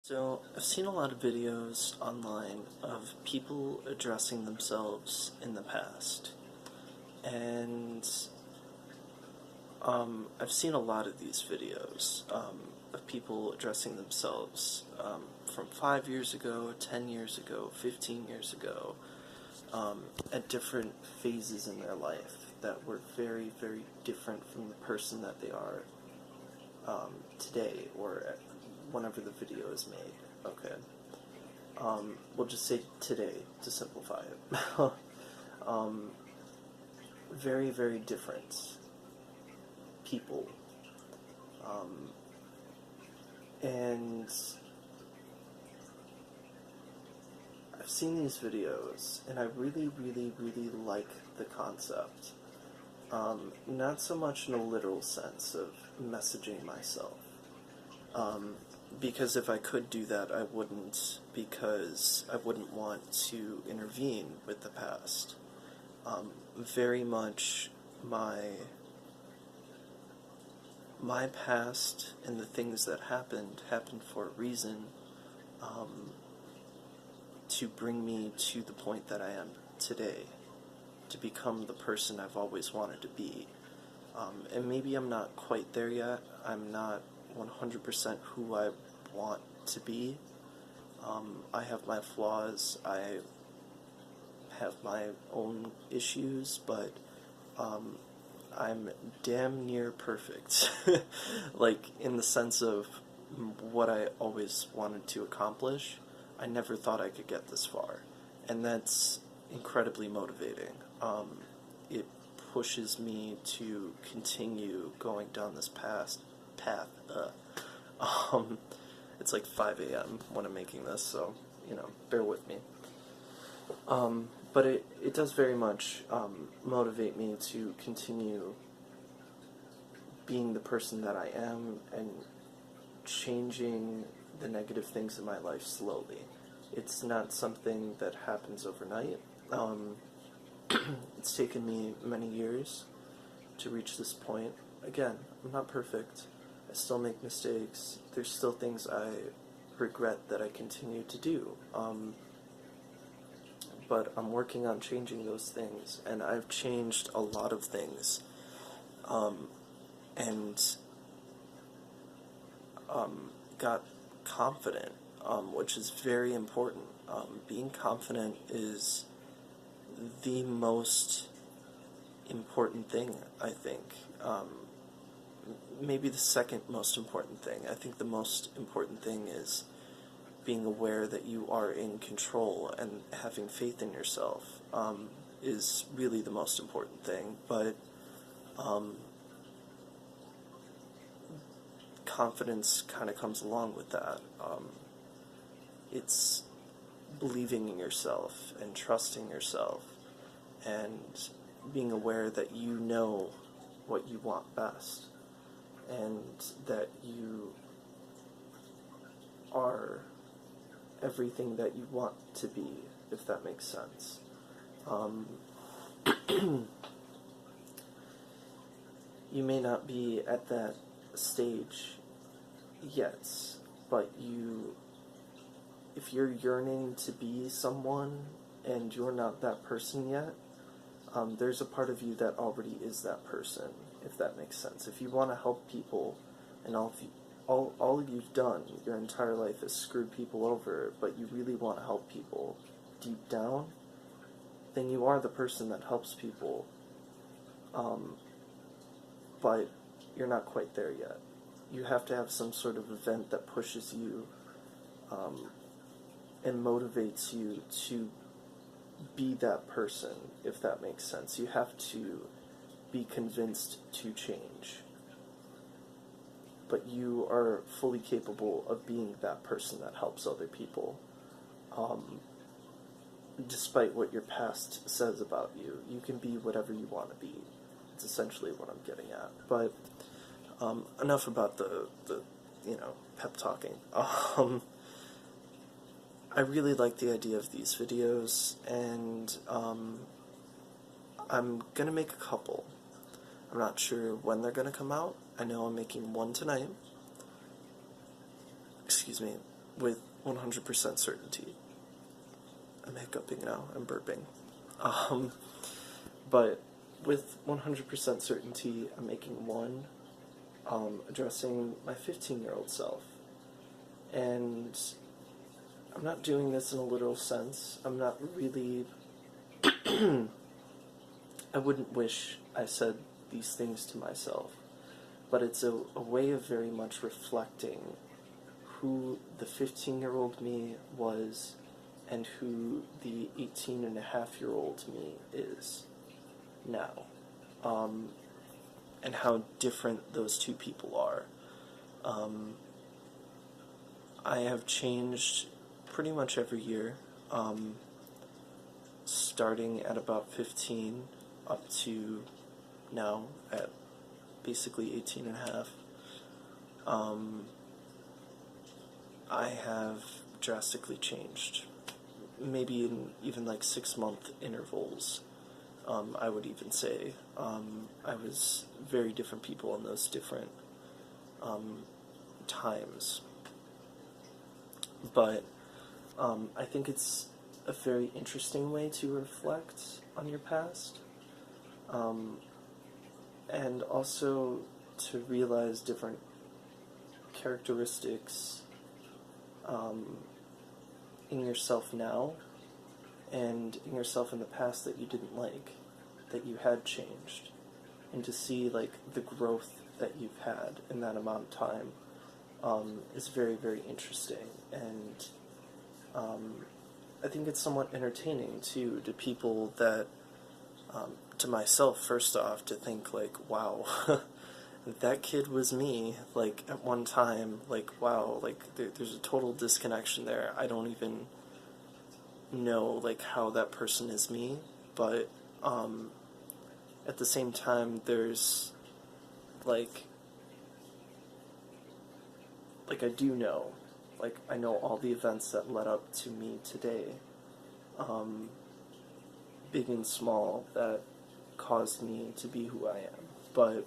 So, I've seen a lot of videos online of people addressing themselves in the past. And I've seen a lot of these videos of people addressing themselves from 5 years ago, 10 years ago, 15 years ago, at different phases in their life that were very, very different from the person that they are today, or whenever the video is made. Okay. We'll just say today to simplify it. Very, very different people. And I've seen these videos, and I really, really, really like the concept. Not so much in a literal sense of messaging myself. Because if I could do that, I wouldn't, because I wouldn't want to intervene with the past. Very much my past and the things that happened for a reason, to bring me to the point that I am today, to become the person I've always wanted to be. And maybe I'm not quite there yet. I'm not 100% who I want to be. I have my flaws, I have my own issues, but I'm damn near perfect. Like, in the sense of what I always wanted to accomplish. I never thought I could get this far, and that's incredibly motivating. It pushes me to continue going down this path. It's like 5 a.m. when I'm making this, so, bear with me. But it does very much motivate me to continue being the person that I am and changing the negative things in my life slowly. It's not something that happens overnight. It's taken me many years to reach this point. Again, I'm not perfect. I still make mistakes. There's still things I regret that I continue to do. But I'm working on changing those things, and I've changed a lot of things. And got confident, which is very important. Being confident is the most important thing, I think. Maybe the second most important thing. I think the most important thing is being aware that you are in control, and having faith in yourself is really the most important thing. But confidence kind of comes along with that. It's believing in yourself and trusting yourself and being aware that you know what you want best, and that you are everything that you want to be, if that makes sense. You may not be at that stage yet, but if you're yearning to be someone and you're not that person yet, there's a part of you that already is that person, if that makes sense. If you want to help people, and all you've done your entire life is screwed people over, but you really want to help people deep down, then you are the person that helps people, but you're not quite there yet. You have to have some sort of event that pushes you and motivates you to be that person, if that makes sense. You have to be convinced to change. But you are fully capable of being that person that helps other people. Despite what your past says about you, you can be whatever you want to be. It's essentially what I'm getting at. But enough about the pep talking. I really like the idea of these videos, and I'm gonna make a couple. I'm not sure when they're gonna come out. I know I'm making one tonight. Excuse me. with 100% certainty. I'm hiccuping now, I'm burping. But with 100% certainty, I'm making one, addressing my 15-year-old self. And I'm not doing this in a literal sense. I'm not really... I wouldn't wish I said these things to myself. But it's a way of very much reflecting who the 15-year-old me was and who the 18-and-a-half-year-old me is now. And how different those two people are. I have changed pretty much every year, starting at about 15 up to now at basically 18 and a half. I have drastically changed, maybe in even like 6-month intervals. I would even say I was very different people in those different times. But I think it's a very interesting way to reflect on your past, and also to realize different characteristics in yourself now and in yourself in the past that you didn't like, that you had changed, and to see like the growth that you've had in that amount of time is very, very interesting. And I think it's somewhat entertaining too to people that, to myself first off, to think like, wow, that kid was me, like, at one time, like, wow, like, there's a total disconnection there. I don't even know, like, how that person is me, but, at the same time, there's, like, I do know, like, I know all the events that led up to me today, big and small, that caused me to be who I am, but,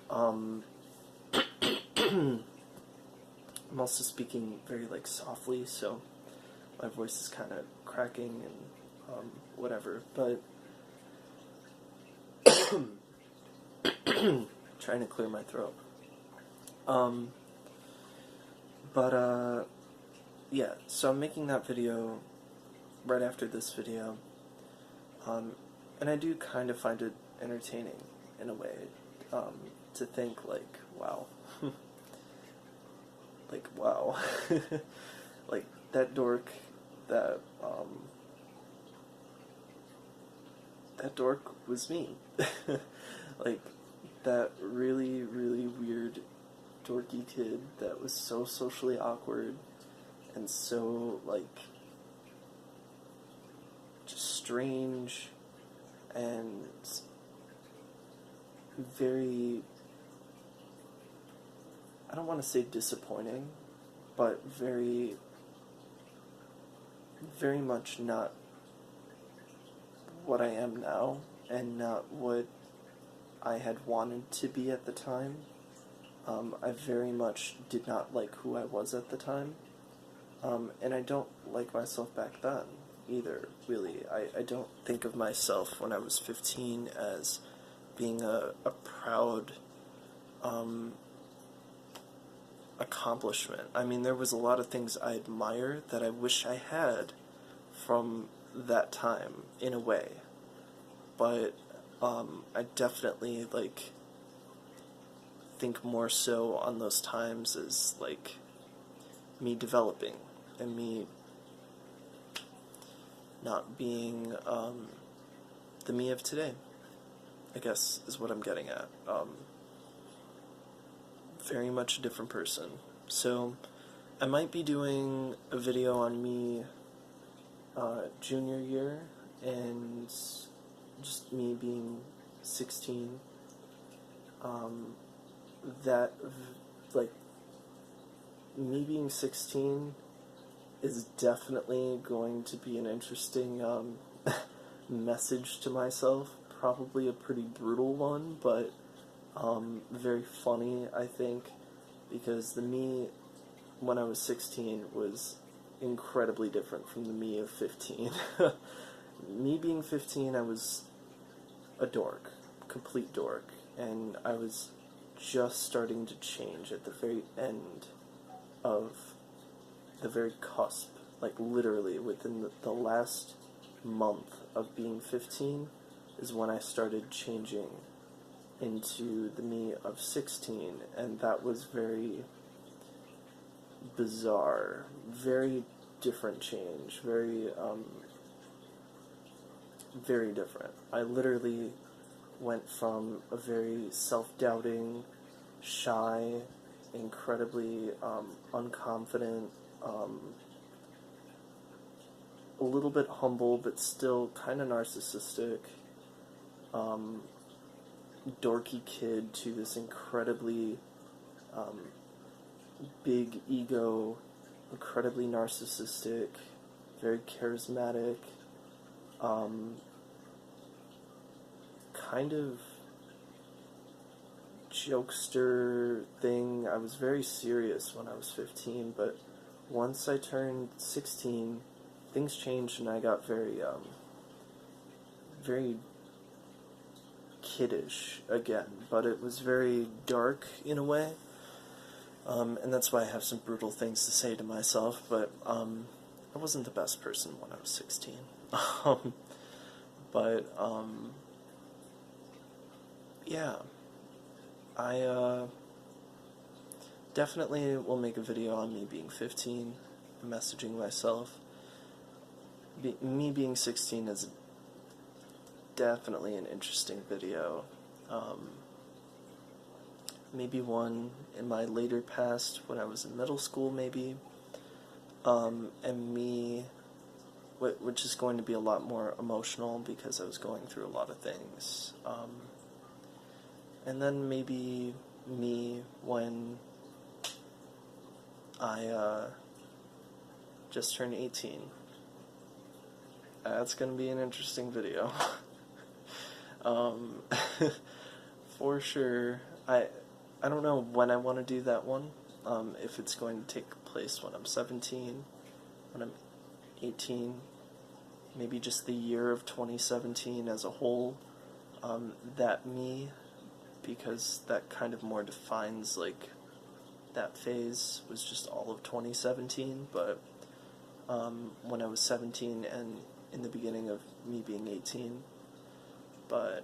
I'm also speaking very, like, softly, so my voice is kind of cracking and, whatever, but trying to clear my throat. Yeah, so I'm making that video right after this video, and I do kind of find it entertaining, in a way, to think, like, wow, like, wow, like, that dork, that dork was me, like, that really, really weird, dorky kid that was so socially awkward, and so, like, just strange, and very, I don't want to say disappointing, but very, very much not what I am now, and not what I had wanted to be at the time. I very much did not like who I was at the time, and I don't like myself back then either, really. I don't think of myself when I was 15 as being a proud accomplishment. I mean, there was a lot of things I admire that I wish I had from that time, in a way, but I definitely, like, think more so on those times as, like, me developing, and me not being the me of today, I guess, is what I'm getting at. Very much a different person. So, I might be doing a video on me junior year, and just me being 16, that, like, me being 16 is definitely going to be an interesting message to myself, probably a pretty brutal one, but very funny, I think, because the me when I was 16 was incredibly different from the me of 15. Me being 15, I was a dork, complete dork, and I was just starting to change at the very end of the very cusp, like literally within the last month of being 15 is when I started changing into the me of 16, and that was very bizarre, very different change, very different. I literally went from a very self-doubting, shy, incredibly unconfident, a little bit humble, but still kind of narcissistic, dorky kid to this incredibly big ego, incredibly narcissistic, very charismatic, kind of jokester thing. I was very serious when I was 15, but once I turned 16, things changed and I got very kiddish again, but it was very dark in a way, and that's why I have some brutal things to say to myself, but I wasn't the best person when I was 16. But yeah, I definitely will make a video on me being 15, messaging myself. Me being 16 is definitely an interesting video. Maybe one in my later past when I was in middle school, maybe. And me, which is going to be a lot more emotional because I was going through a lot of things. And then maybe me when I just turned 18. That's going to be an interesting video. For sure. I don't know when I want to do that one. If it's going to take place when I'm 17, when I'm 18, maybe just the year of 2017 as a whole. That me, because that kind of more defines, like, that phase was just all of 2017, but when I was 17 and in the beginning of me being 18, but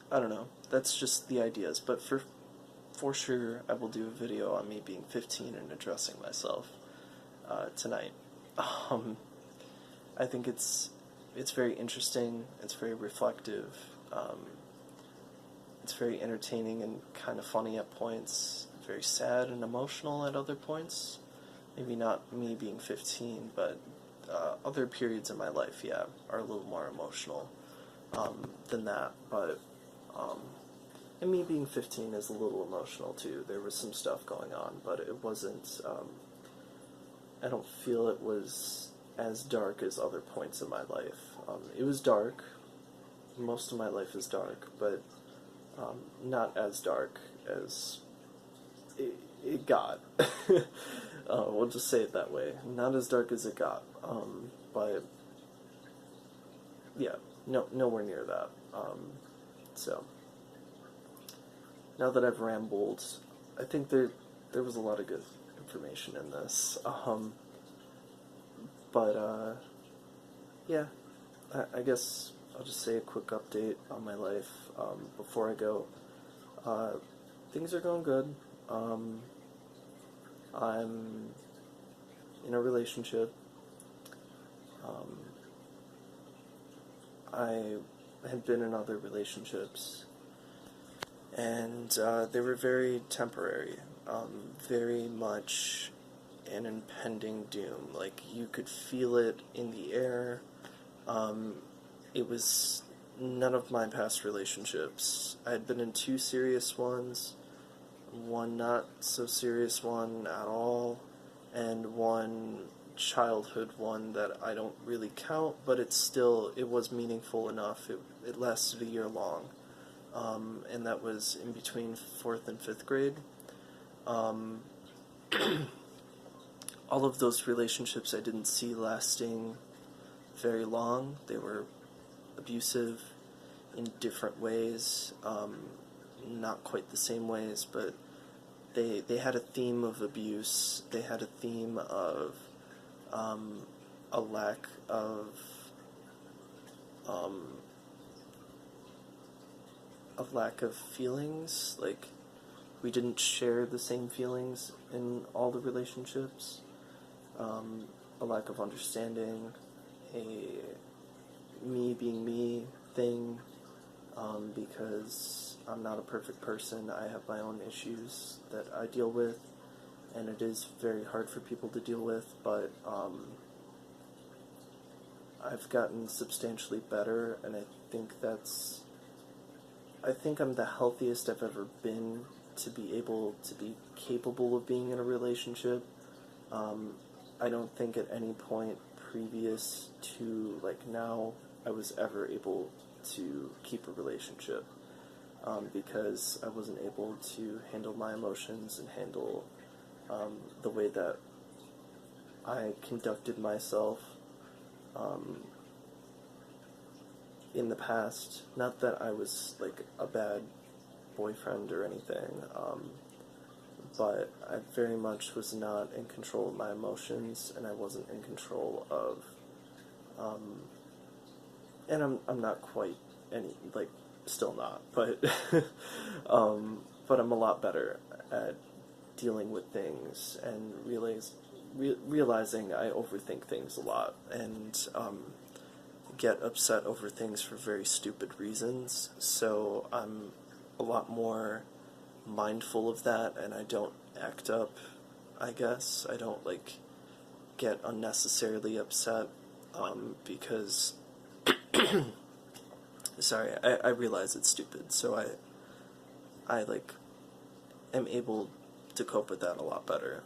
I don't know, that's just the ideas, but for sure I will do a video on me being 15 and addressing myself tonight. I think it's very interesting, it's very reflective, it's very entertaining and kind of funny at points, very sad and emotional at other points. Maybe not me being 15, but other periods in my life, yeah, are a little more emotional than that, but and me being 15 is a little emotional too. There was some stuff going on, but it wasn't, I don't feel it was as dark as other points in my life. It was dark, most of my life is dark, but not as dark as it got. We'll just say it that way. Not as dark as it got, but yeah, nowhere near that. So now that I've rambled, I think there was a lot of good information in this. But yeah, I guess I'll just say a quick update on my life before I go. Things are going good. I'm in a relationship. I had been in other relationships, and they were very temporary, very much an impending doom. Like, you could feel it in the air. It was none of my past relationships. I had been in 2 serious ones, one not so serious one at all, and one childhood one that I don't really count, but it was meaningful enough. It lasted a year long, and that was in between 4th and 5th grade. all of those relationships I didn't see lasting very long. They were abusive in different ways, not quite the same ways, but they had a theme of abuse. They had a theme of a lack of feelings. Like, we didn't share the same feelings in all the relationships. A lack of understanding, a me being me thing, because I'm not a perfect person. I have my own issues that I deal with, and it is very hard for people to deal with, but I've gotten substantially better, and I think I'm the healthiest I've ever been to be able to be capable of being in a relationship. I don't think at any point previous to, like, now I was ever able to keep a relationship, because I wasn't able to handle my emotions and handle the way that I conducted myself in the past. Not that I was, like, a bad boyfriend or anything, but I very much was not in control of my emotions, and I wasn't in control of, and I'm not quite still not, but, but I'm a lot better at dealing with things and realizing I overthink things a lot, and, get upset over things for very stupid reasons, so I'm a lot more mindful of that, and I don't act up, I guess. I don't, get unnecessarily upset, because, sorry, I realize it's stupid, so I am able to cope with that a lot better,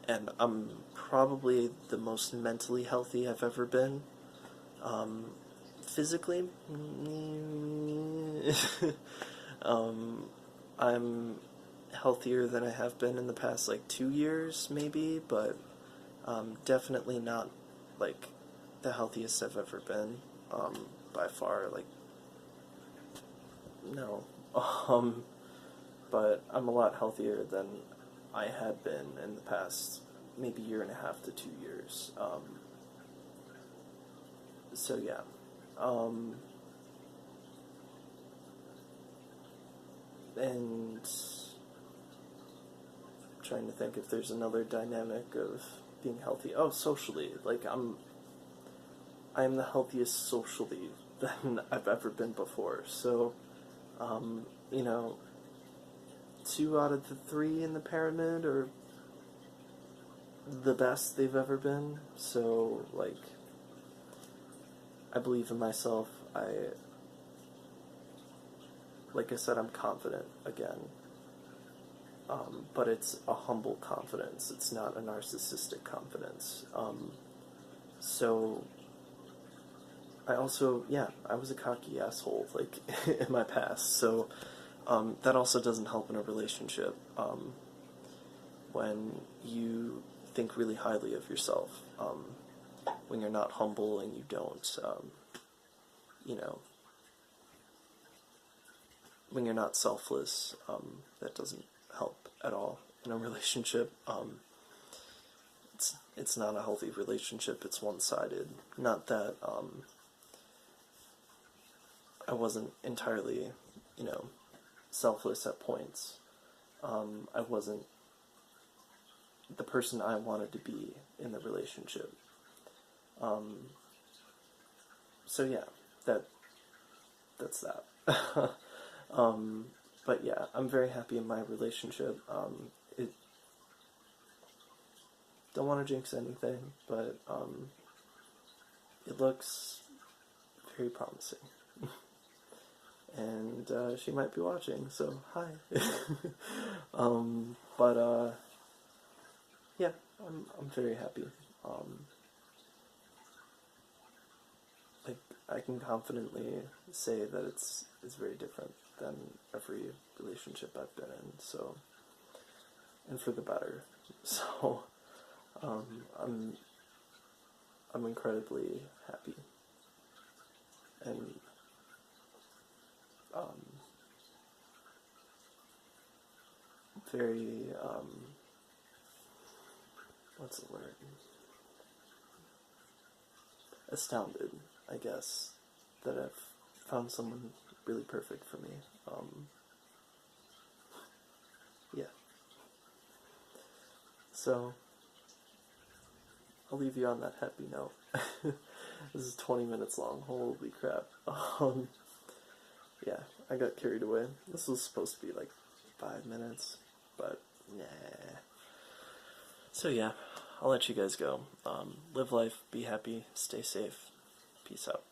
and I'm probably the most mentally healthy I've ever been. Physically, I'm healthier than I have been in the past, 2 years, maybe, but, definitely not, the healthiest I've ever been, by far, no, but I'm a lot healthier than I had been in the past, maybe year and a half to 2 years, so yeah, and I'm trying to think if there's another dynamic of being healthy. Oh, socially, I am the healthiest socially than I've ever been before, so, you know, 2 out of the 3 in the pyramid are the best they've ever been, so, I believe in myself. Like I said, I'm confident again. But it's a humble confidence. It's not a narcissistic confidence. So, I also, yeah, I was a cocky asshole, in my past. So, that also doesn't help in a relationship. When you think really highly of yourself. When you're not humble and you don't, when you're not selfless, that doesn't help at all in a relationship. It's not a healthy relationship. It's one-sided. Not that I wasn't entirely, selfless at points. I wasn't the person I wanted to be in the relationship. So yeah, that's that. But yeah, I'm very happy in my relationship. Don't want to jinx anything, but it looks very promising. And she might be watching, so hi. But yeah, I'm very happy. I can confidently say that it's very different than every relationship I've been in. So and for the better. So I'm incredibly happy and very what's the word? Astounded, I guess, that I've found someone really perfect for me. Yeah. So I'll leave you on that happy note. This is 20 minutes long. Holy crap. Yeah, I got carried away. This was supposed to be like 5 minutes, but nah. So yeah, I'll let you guys go. Live life, be happy, stay safe. Peace out.